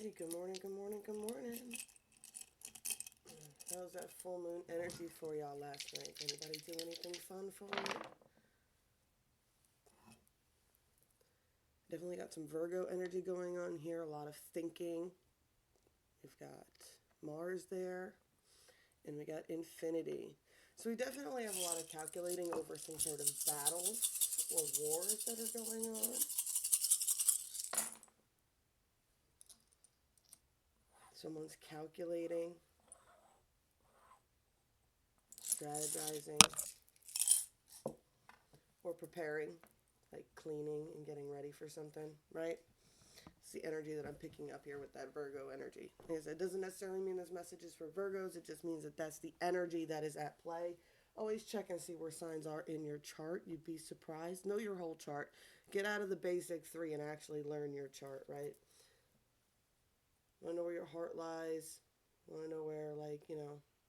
Hey, good morning, good morning, good morning. How was that full moon energy for y'all last night? Anybody do anything fun for it? Definitely got some Virgo energy going on here, a lot of thinking. We've got Mars there, and we got Infinity. So we definitely have a lot of calculating over some sort of battles or wars that are going on. Someone's calculating, strategizing, or preparing, like cleaning and getting ready for something, right? It's the energy that I'm picking up here with that Virgo energy. Because it doesn't necessarily mean this message is for Virgos. It just means that that's the energy that is at play. Always check and see where signs are in your chart. You'd be surprised. Know your whole chart. Get out of the basic 3 and actually learn your chart, right? Want to know where your heart lies. Want to know where, like,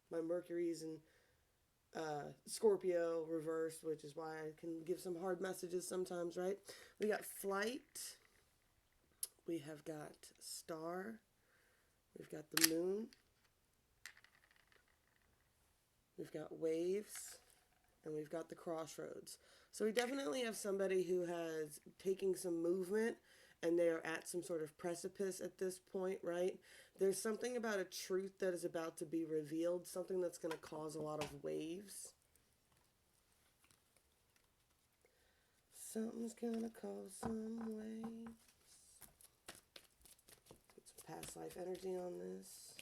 my Mercury's in Scorpio reversed, which is why I can give some hard messages sometimes, right? We got flight. We have got star. We've got the moon. We've got waves. And we've got the crossroads. So we definitely have somebody who has taking some movement and they are at some sort of precipice at this point, right? There's something about a truth that is about to be revealed, something that's going to cause a lot of waves. Something's going to cause some waves. Get some past life energy on this.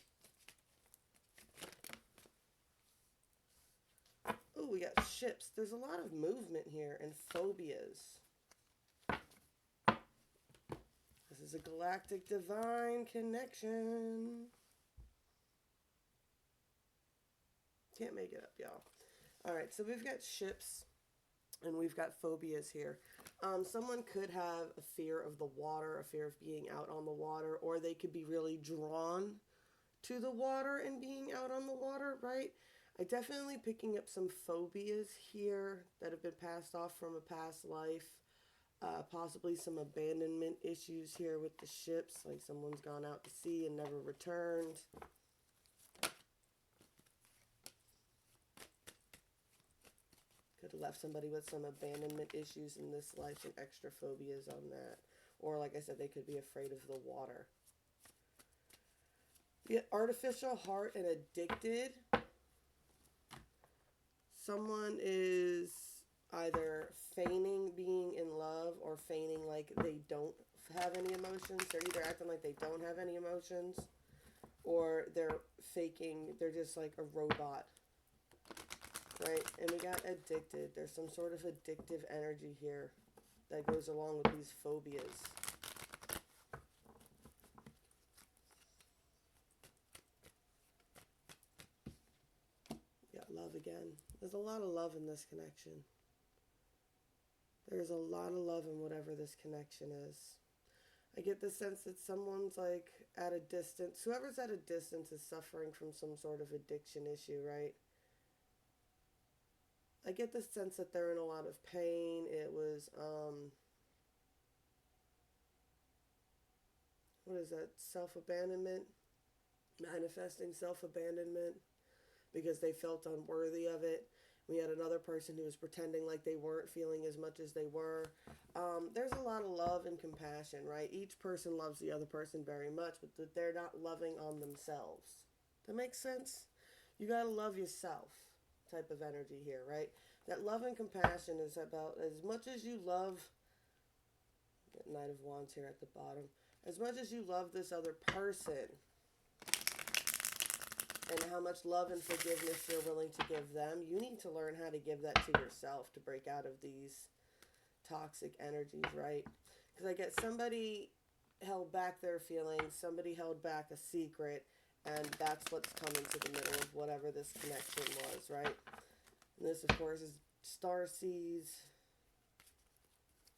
Oh, we got ships. There's a lot of movement here and phobias. This is a galactic divine connection. Can't make it up, y'all. All right, so we've got ships and we've got phobias here. Someone could have a fear of the water, a fear of being out on the water, or they could be really drawn to the water and being out on the water, right? I definitely picking up some phobias here that have been passed off from a past life. Possibly some abandonment issues here with the ships, like someone's gone out to sea and never returned. Could have left somebody with some abandonment issues in this life and extra phobias on that. Or like I said, they could be afraid of the water. You get artificial heart and addicted. Someone is either feigning being in love or feigning like they don't have any emotions. They're either acting like they don't have any emotions or they're faking, they're just like a robot, right? And we got addicted. There's some sort of addictive energy here that goes along with these phobias. We got love again. There's a lot of love in this connection. There's a lot of love in whatever this connection is. I get the sense that someone's like at a distance. Whoever's at a distance is suffering from some sort of addiction issue, right? I get the sense that they're in a lot of pain. It was, what is that? Self-abandonment? Manifesting self-abandonment because they felt unworthy of it. We had another person who was pretending like they weren't feeling as much as they were. There's a lot of love and compassion, right? Each person loves the other person very much, but they're not loving on themselves. That makes sense? You gotta love yourself type of energy here, right? That love and compassion is about as much as you love, get Knight of Wands here at the bottom, as much as you love this other person, and how much love and forgiveness you're willing to give them, you need to learn how to give that to yourself to break out of these toxic energies, right? Because I get somebody held back their feelings, somebody held back a secret, and that's what's coming to the middle of whatever this connection was, right? And this, of course, is Starseeds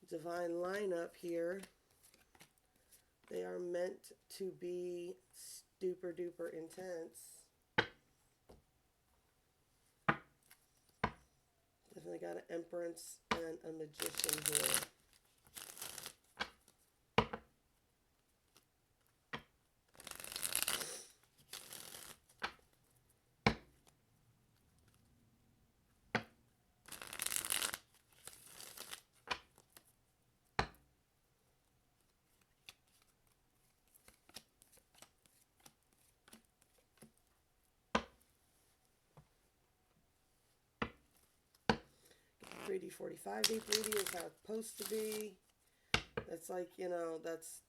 divine lineup here. They are meant to be super duper intense. Definitely got an Empress and a Magician here. 3D, 45D. 3D is how it's supposed to be. That's like, that's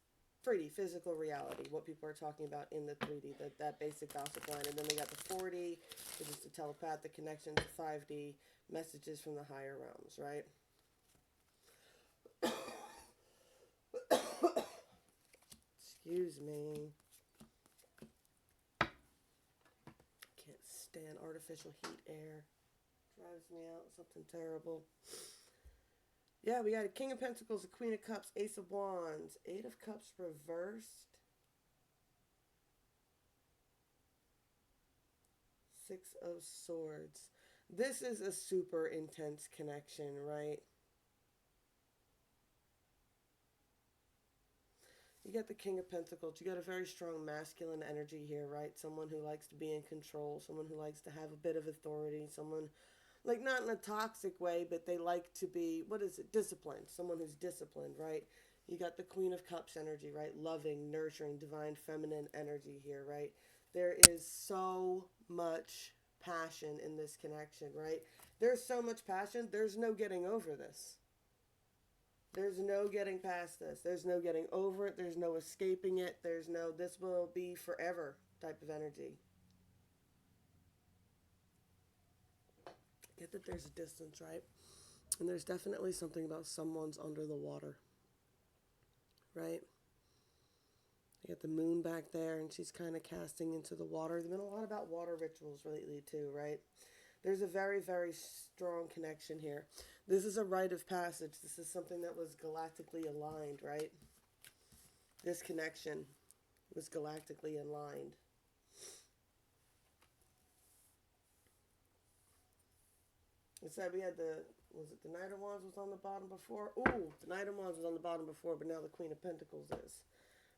3D, physical reality, what people are talking about in the 3D, that basic gossip line. And then they got the 4D, which is the telepathic connection to 5D, messages from the higher realms, right? Excuse me. Can't stand artificial heat air. Drives me out. Something terrible. Yeah, we got a King of Pentacles, a Queen of Cups, Ace of Wands, Eight of Cups reversed, Six of Swords. This is a super intense connection, right? You got the King of Pentacles. You got a very strong masculine energy here, right? Someone who likes to be in control, someone who likes to have a bit of authority, someone, like, not in a toxic way, but they like to be, disciplined. Someone who's disciplined, right? You got the Queen of Cups energy, right? Loving, nurturing, divine feminine energy here, right? There is so much passion in this connection, right? There's so much passion, there's no getting over this. There's no getting past this. There's no getting over it. There's no escaping it. There's no, this will be forever type of energy. Get that there's a distance, right? And there's definitely something about someone's under the water, right? You got the moon back there, and she's kind of casting into the water. There's been a lot about water rituals lately, too, right? There's a very, very strong connection here. This is a rite of passage. This is something that was galactically aligned, right? This connection was galactically aligned. It said we had was it the Knight of Wands was on the bottom before? Ooh, the Knight of Wands was on the bottom before, but now the Queen of Pentacles is.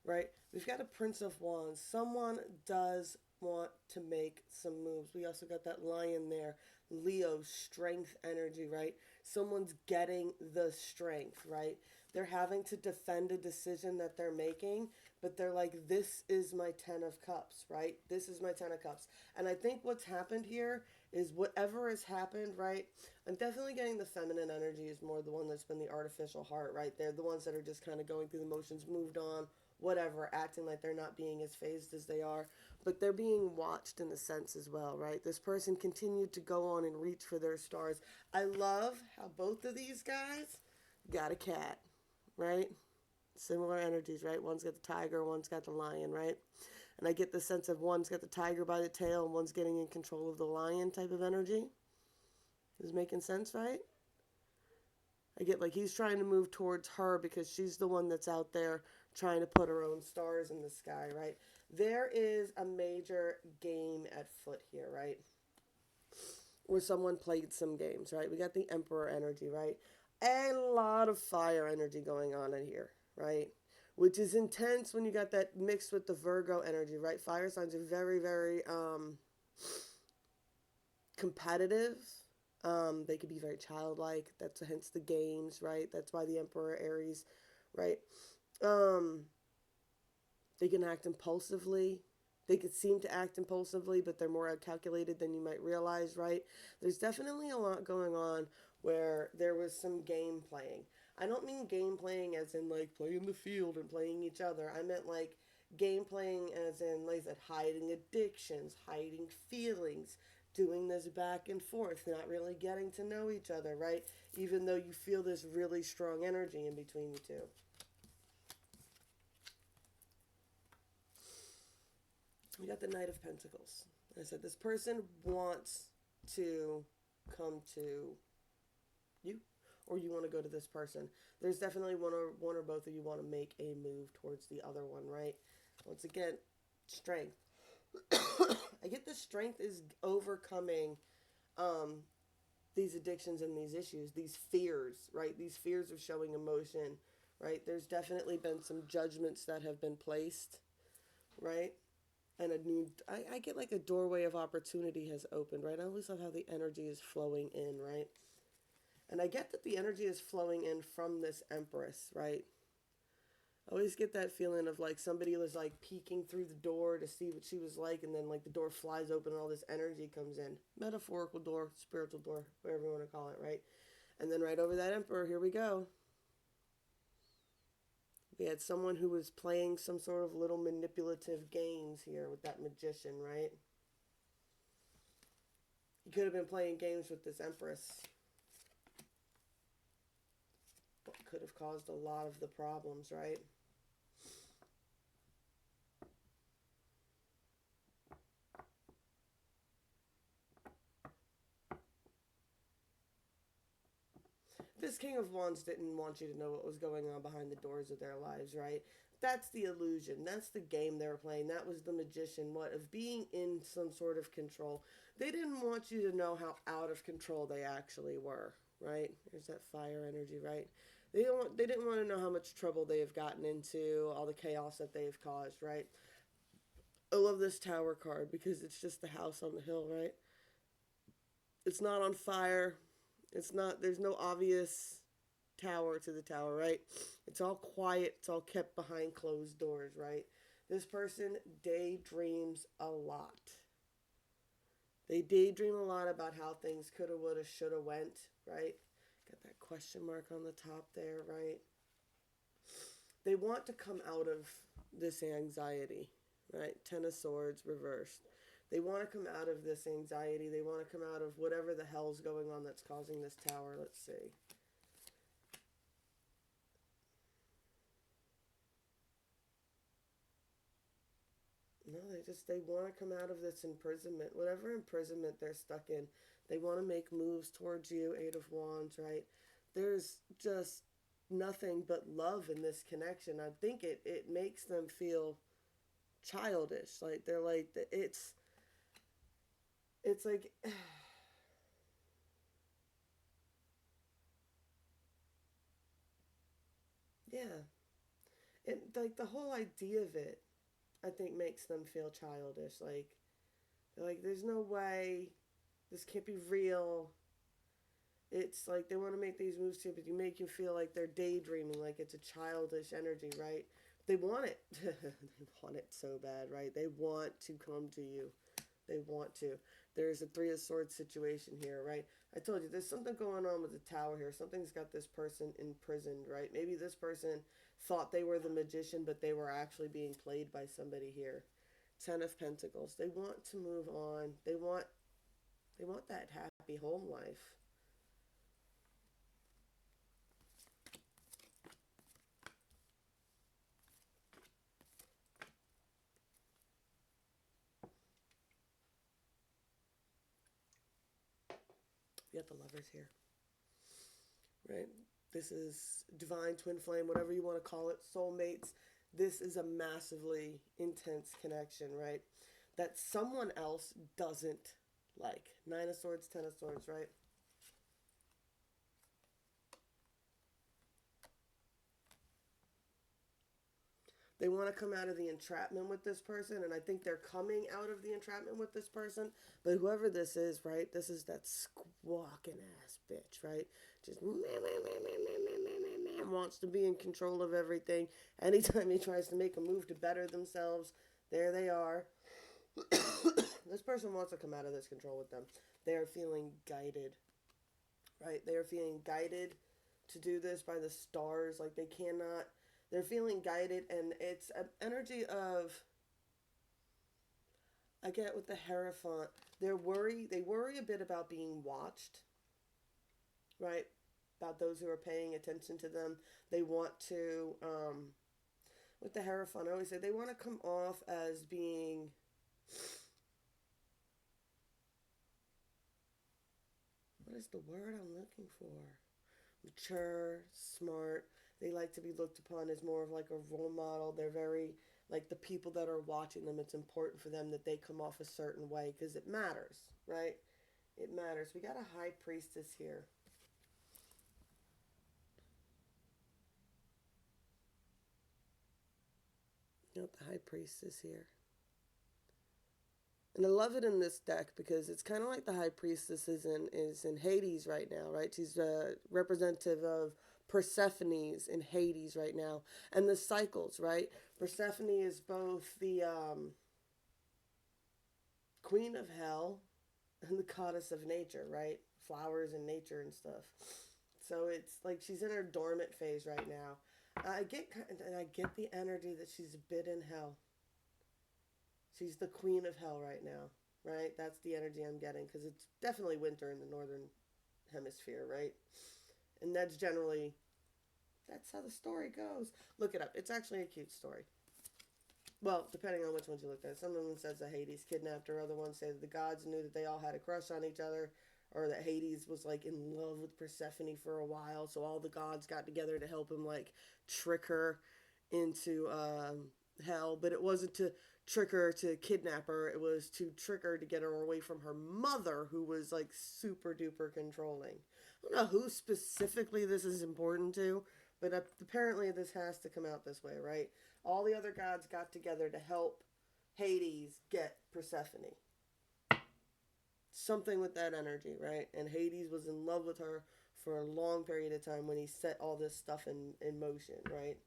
Right? We've got a Prince of Wands. Someone does want to make some moves. We also got that Lion there. Leo, strength energy, right? Someone's getting the strength, right? They're having to defend a decision that they're making, but they're like, this is my 10 of Cups, right? This is my 10 of Cups. And I think what's happened here is whatever has happened, right? I'm definitely getting the feminine energy is more the one that's been the artificial heart, right? They're the ones that are just kind of going through the motions, moved on, whatever, acting like they're not being as phased as they are, but they're being watched in a sense as well, right? This person continued to go on and reach for their stars. I love how both of these guys got a cat, right? Similar energies, right? One's got the tiger, one's got the lion, right? And I get the sense of one's got the tiger by the tail and one's getting in control of the lion type of energy. Is making sense, right? I get like he's trying to move towards her because she's the one that's out there trying to put her own stars in the sky, right? There is a major game at foot here, right? Where someone played some games, right? We got the Emperor energy, right? A lot of fire energy going on in here, right? Which is intense when you got that mixed with the Virgo energy, right? Fire signs are very, very competitive. They could be very childlike. That's hence the games, right? That's why the Emperor Aries, right? They can act impulsively. They could seem to act impulsively, but they're more calculated than you might realize, right? There's definitely a lot going on where there was some game playing. I don't mean game playing as in like playing the field and playing each other. I meant like game playing as in, like I said, hiding addictions, hiding feelings, doing this back and forth, not really getting to know each other, right? Even though you feel this really strong energy in between you two. We got the Knight of Pentacles. I said this person wants to come to you, or you want to go to this person. There's definitely one or both of you want to make a move towards the other one, right? Once again, strength. I get the strength is overcoming these addictions and these issues, these fears, right? These fears of showing emotion, right? There's definitely been some judgments that have been placed, right? And I get like a doorway of opportunity has opened, right? I always love how the energy is flowing in, right? And I get that the energy is flowing in from this Empress, right? I always get that feeling of like somebody was like peeking through the door to see what she was like, and then like the door flies open and all this energy comes in. Metaphorical door, spiritual door, whatever you want to call it, right? And then right over that Emperor, here we go. We had someone who was playing some sort of little manipulative games here with that Magician, right? He could have been playing games with this Empress. What could have caused a lot of the problems, right? This King of Wands didn't want you to know what was going on behind the doors of their lives, right? That's the illusion. That's the game they were playing. That was the Magician, what, of being in some sort of control. They didn't want you to know how out of control they actually were, right? There's that fire energy, right? They didn't want to know how much trouble they have gotten into, all the chaos that they have caused, right? I love this Tower card because it's just the house on the hill, right? It's not on fire. It's not, there's no obvious tower to the tower, right? It's all quiet. It's all kept behind closed doors, right? This person daydreams a lot. They daydream a lot about how things coulda, woulda, shoulda went, right? Got that question mark on the top there, right? They want to come out of this anxiety, right? Ten of Swords reversed. They want to come out of this anxiety. They want to come out of whatever the hell's going on that's causing this tower. Let's see. No, they want to come out of this imprisonment. Whatever imprisonment they're stuck in, they want to make moves towards you. Eight of Wands, right? There's just nothing but love in this connection. I think it makes them feel childish. Like they're like, it's like, yeah. It, like the whole idea of it, I think makes them feel childish. Like, they're like, there's no way this can't be real. It's like they want to make these moves too, but you make you feel like they're daydreaming, like it's a childish energy, right? They want it. They want it so bad, right? They want to come to you. They want to. There's a Three of Swords situation here, right? I told you there's something going on with the tower here. Something's got this person imprisoned, right? Maybe this person thought they were the Magician, but they were actually being played by somebody here. Ten of Pentacles. They want to move on. They want that happy home life. We got the Lovers here, right? This is divine twin flame, whatever you want to call it, soulmates. This is a massively intense connection, right? That someone else doesn't like. Nine of Swords, Ten of Swords, right? They want to come out of the entrapment with this person, and I think they're coming out of the entrapment with this person. But whoever this is, right? This is that squawking ass bitch, right? Just wants to be in control of everything. Anytime he tries to make a move to better themselves, there they are. This person wants to come out of this control with them. They are feeling guided, right? They are feeling guided to do this by the stars. Like they cannot. They're feeling guided, and it's an energy of. I get with the Hierophant. They worry a bit about being watched, right? About those who are paying attention to them. They want to. With the Hierophant, I always say they want to come off as being. What is the word I'm looking for? Mature, smart. They like to be looked upon as more of like a role model. They're very, like the people that are watching them, it's important for them that they come off a certain way because it matters, right? It matters. We got a High Priestess here. You know, the High Priestess here. And I love it in this deck because it's kind of like the High Priestess is in Hades right now, right? She's a representative of Persephone's in Hades right now, and the cycles, right? Persephone is both the queen of hell and the goddess of nature, right? Flowers and nature and stuff. So it's like she's in her dormant phase right now. I get the energy that she's a bit in hell. She's the queen of hell right now, right? That's the energy I'm getting because it's definitely winter in the northern hemisphere, right? And that's how the story goes. Look it up. It's actually a cute story. Well, depending on which ones you looked at. Some of them says that Hades kidnapped her. Other ones say that the gods knew that they all had a crush on each other, or that Hades was like in love with Persephone for a while, so all the gods got together to help him like trick her into hell. But it wasn't to trick her to kidnap her. It was to trick her to get her away from her mother, who was like super duper controlling. I don't know who specifically this is important to, but apparently this has to come out this way, right? All the other gods got together to help Hades get Persephone. Something with that energy, right? And Hades was in love with her for a long period of time when he set all this stuff in motion, right?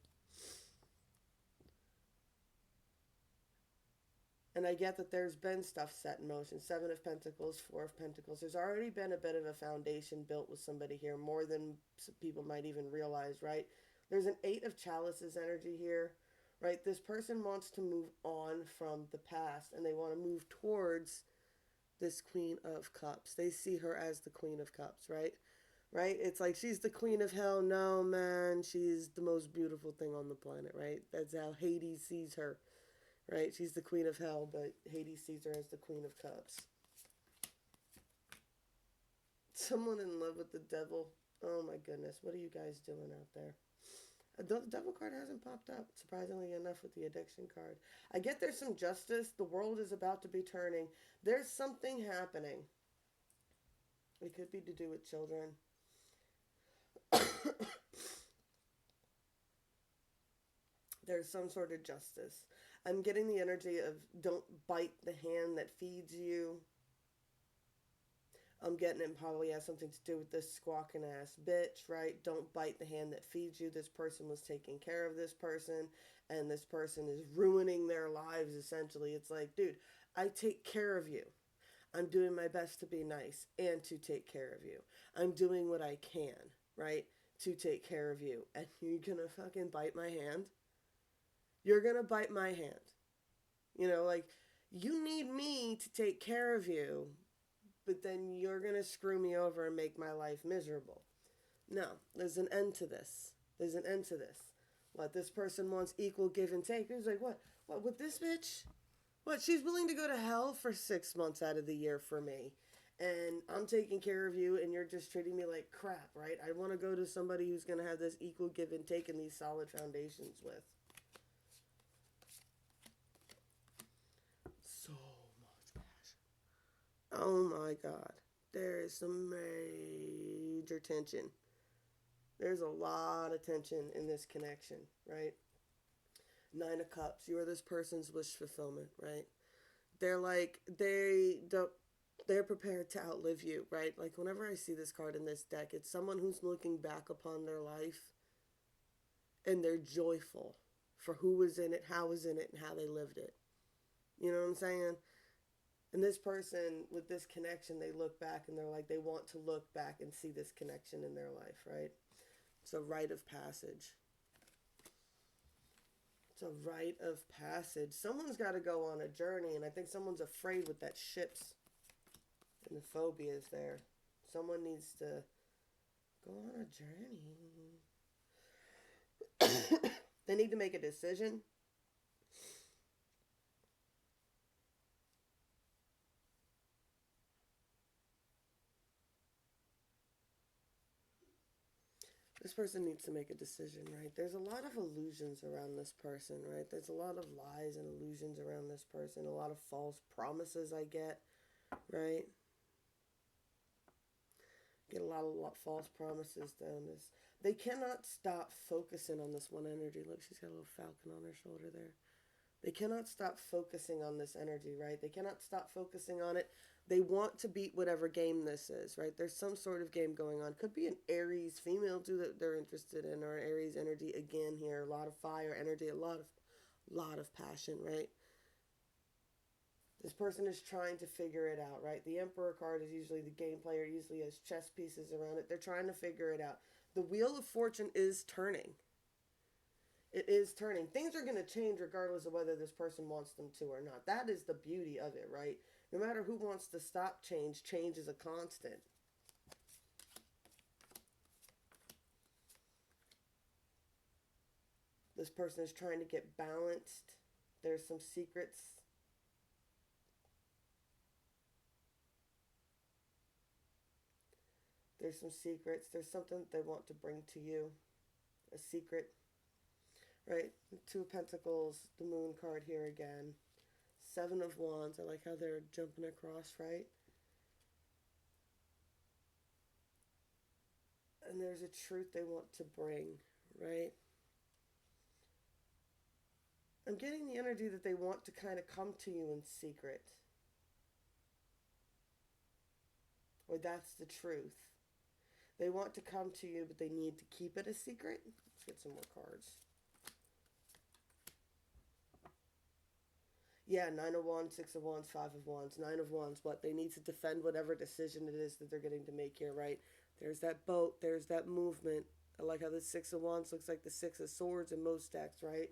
And I get that there's been stuff set in motion. Seven of Pentacles, Four of Pentacles. There's already been a bit of a foundation built with somebody here, more than people might even realize, right? There's an Eight of Chalices energy here, right? This person wants to move on from the past, and they want to move towards this Queen of Cups. They see her as the Queen of Cups, right? Right? It's like she's the Queen of Hell. No, man, she's the most beautiful thing on the planet, right? That's how Hades sees her, right? She's the Queen of Hell, but Hades sees her as the Queen of Cups. Someone in love with the devil. Oh my goodness, what are you guys doing out there? The devil card hasn't popped up, surprisingly enough, with the addiction card. I get there's some justice. The world is about to be turning. There's something happening. It could be to do with children. There's some sort of justice. I'm getting the energy of don't bite the hand that feeds you. I'm getting it probably has something to do with this squawking ass bitch, right? Don't bite the hand that feeds you. This person was taking care of this person, and this person is ruining their lives, essentially. It's like, dude, I take care of you. I'm doing my best to be nice and to take care of you. I'm doing what I can, right? To take care of you. And you're gonna fucking bite my hand? You're gonna bite my hand. You know, like, you need me to take care of you, but then you're going to screw me over and make my life miserable. No, there's an end to this. There's an end to this. What, this person wants equal give and take. It's like, what? What, with this bitch? What, she's willing to go to hell for 6 months out of the year for me. And I'm taking care of you, and you're just treating me like crap, right? I want to go to somebody who's going to have this equal give and take and these solid foundations with. So much passion. Oh my God. There is some major tension. There's a lot of tension in this connection, right? Nine of Cups. You are this person's wish fulfillment, right? They're like, they're prepared to outlive you, right? Like, whenever I see this card in this deck, it's someone who's looking back upon their life and they're joyful for who was in it, how was in it, and how they lived it. You know what I'm saying? And this person, with this connection, they look back and they're like, they want to look back and see this connection in their life, right? It's a rite of passage. It's a rite of passage. Someone's got to go on a journey, and I think someone's afraid with that ships and the phobias there. Someone needs to go on a journey. They need to make a decision. This person needs to make a decision, right? There's a lot of illusions around this person, right? There's a lot of lies and illusions around this person, a lot of false promises I get, right? Get a lot of false promises down this. They cannot stop focusing on this one energy. Look, she's got a little falcon on her shoulder there. They cannot stop focusing on this energy, right? They cannot stop focusing on it. They want to beat whatever game this is, right? There's some sort of game going on. Could be an Aries female too that they're interested in, or Aries energy again here. A lot of fire energy, a lot of passion, right? This person is trying to figure it out, right? The Emperor card is usually the game player, usually has chess pieces around it. They're trying to figure it out. The wheel of fortune is turning. It is turning. Things are going to change regardless of whether this person wants them to or not. That is the beauty of it, right? No matter who wants to stop change, change is a constant. This person is trying to get balanced. There's some secrets. There's some secrets. There's something that they want to bring to you. A secret. Right? Two of Pentacles, the Moon card here again. Seven of Wands. I like how they're jumping across, right? And there's a truth they want to bring, right? I'm getting the energy that they want to kind of come to you in secret. Or that's the truth. They want to come to you, but they need to keep it a secret. Let's get some more cards. Yeah, Nine of Wands, Six of Wands, Five of Wands, Nine of Wands. What? They need to defend whatever decision it is that they're getting to make here, right? There's that boat. There's that movement. I like how the Six of Wands looks like the Six of Swords in most decks, right?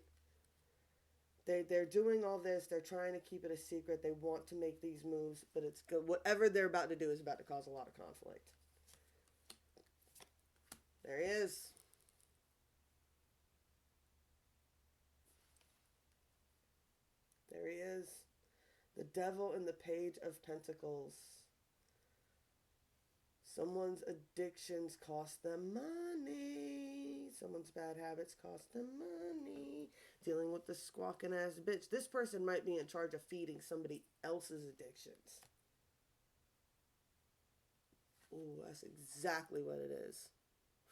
They're doing all this. They're trying to keep it a secret. They want to make these moves, but it's good. Whatever they're about to do is about to cause a lot of conflict. There he is. There he is. The Devil and the Page of Pentacles. Someone's addictions cost them money. Someone's bad habits cost them money. Dealing with the squawking ass bitch. This person might be in charge of feeding somebody else's addictions. Ooh, that's exactly what it is.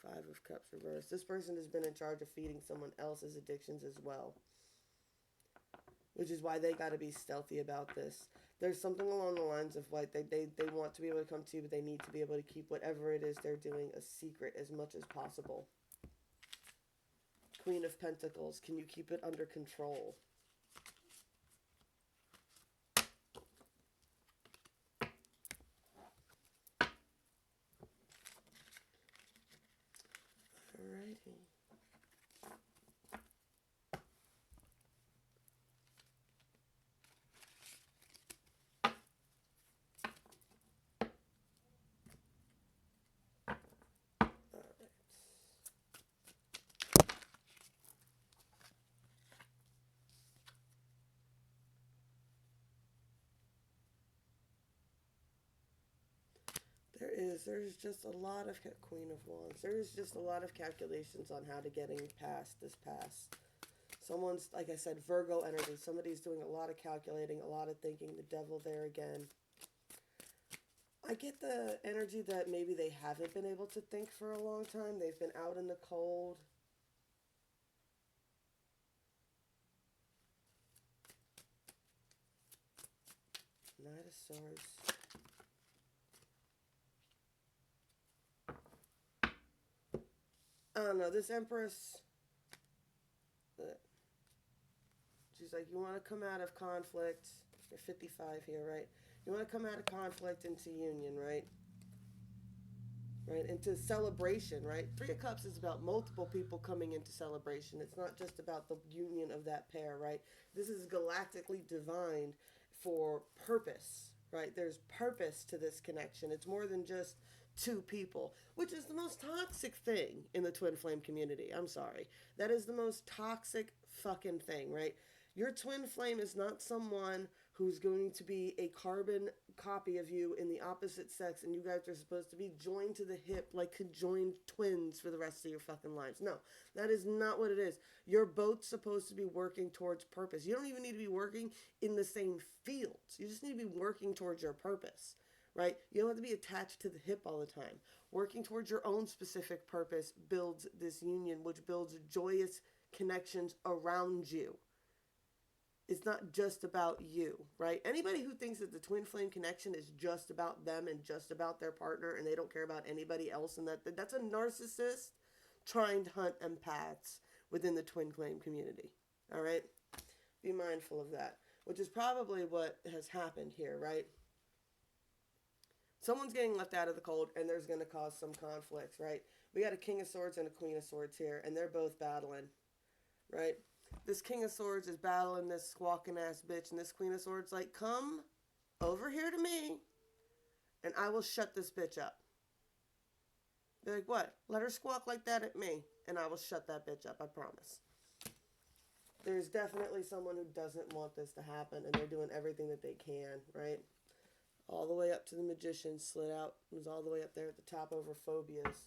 Five of Cups reversed. This person has been in charge of feeding someone else's addictions as well. Which is why they got to be stealthy about this. There's something along the lines of like they want to be able to come to you, but they need to be able to keep whatever it is they're doing a secret as much as possible. Queen of Pentacles, can you keep it under control? Alrighty. There's just a lot of Queen of Wands. There's just a lot of calculations on how to getting past this pass. Someone's, like I said, Virgo energy. Somebody's doing a lot of calculating, a lot of thinking. The Devil there again. I get the energy that maybe they haven't been able to think for a long time. They've been out in the cold. Knight of Swords. I don't know, this Empress, she's like, you want to come out of conflict. You're 55 here, right? You want to come out of conflict into union, right? Right, into celebration, right? Three of Cups is about multiple people coming into celebration. It's not just about the union of that pair, right? This is galactically divined for purpose, right? There's purpose to this connection. It's more than just two people, which is the most toxic thing in the twin flame community. I'm sorry. That is the most toxic fucking thing, right? Your twin flame is not someone who's going to be a carbon copy of you in the opposite sex and you guys are supposed to be joined to the hip like conjoined twins for the rest of your fucking lives. No, that is not what it is. You're both supposed to be working towards purpose. You don't even need to be working in the same fields. You just need to be working towards your purpose, right? You don't have to be attached to the hip all the time. Working towards your own specific purpose builds this union, which builds joyous connections around you. It's not just about you, right? Anybody who thinks that the twin flame connection is just about them and just about their partner and they don't care about anybody else and that's a narcissist trying to hunt empaths within the twin flame community, all right? Be mindful of that, which is probably what has happened here, right? Someone's getting left out of the cold and there's going to cause some conflicts, right? We got a King of Swords and a Queen of Swords here, and they're both battling, right? This King of Swords is battling this squawking ass bitch, and this Queen of Swords like, come over here to me, and I will shut this bitch up. Be like, what? Let her squawk like that at me, and I will shut that bitch up, I promise. There's definitely someone who doesn't want this to happen, and they're doing everything that they can, right? All the way up to the Magician, slid out, was all the way up there at the top over phobias.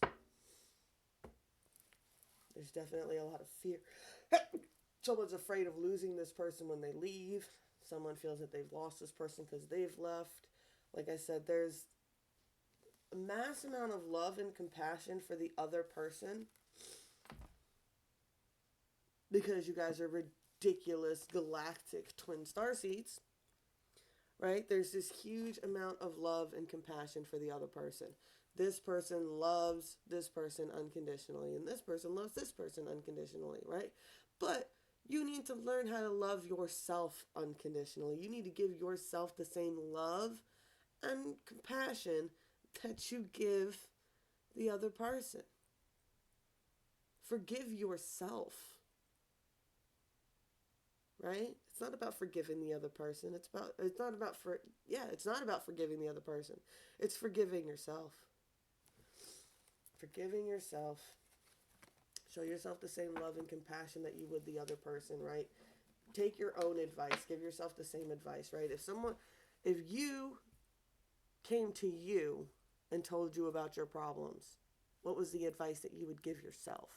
There's definitely a lot of fear. Someone's afraid of losing this person when they leave. Someone feels that they've lost this person because they've left. Like I said, there's a mass amount of love and compassion for the other person because you guys are ridiculous galactic twin starseeds, right? There's this huge amount of love and compassion for the other person. This person loves this person unconditionally, and this person loves this person unconditionally, right? But you need to learn how to love yourself unconditionally. You need to give yourself the same love and compassion that you give the other person. Forgive yourself, right? It's not about forgiving the other person. It's not about forgiving the other person. It's forgiving yourself. Forgiving yourself. Show yourself the same love and compassion that you would the other person, right? Take your own advice. Give yourself the same advice, right? If you came to you and told you about your problems, what was the advice that you would give yourself?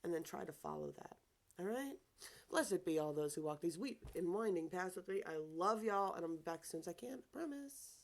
And then try to follow that. All right? Blessed be all those who walk these weep in winding paths with me. I love y'all, and I'm back as soon as I can. I promise.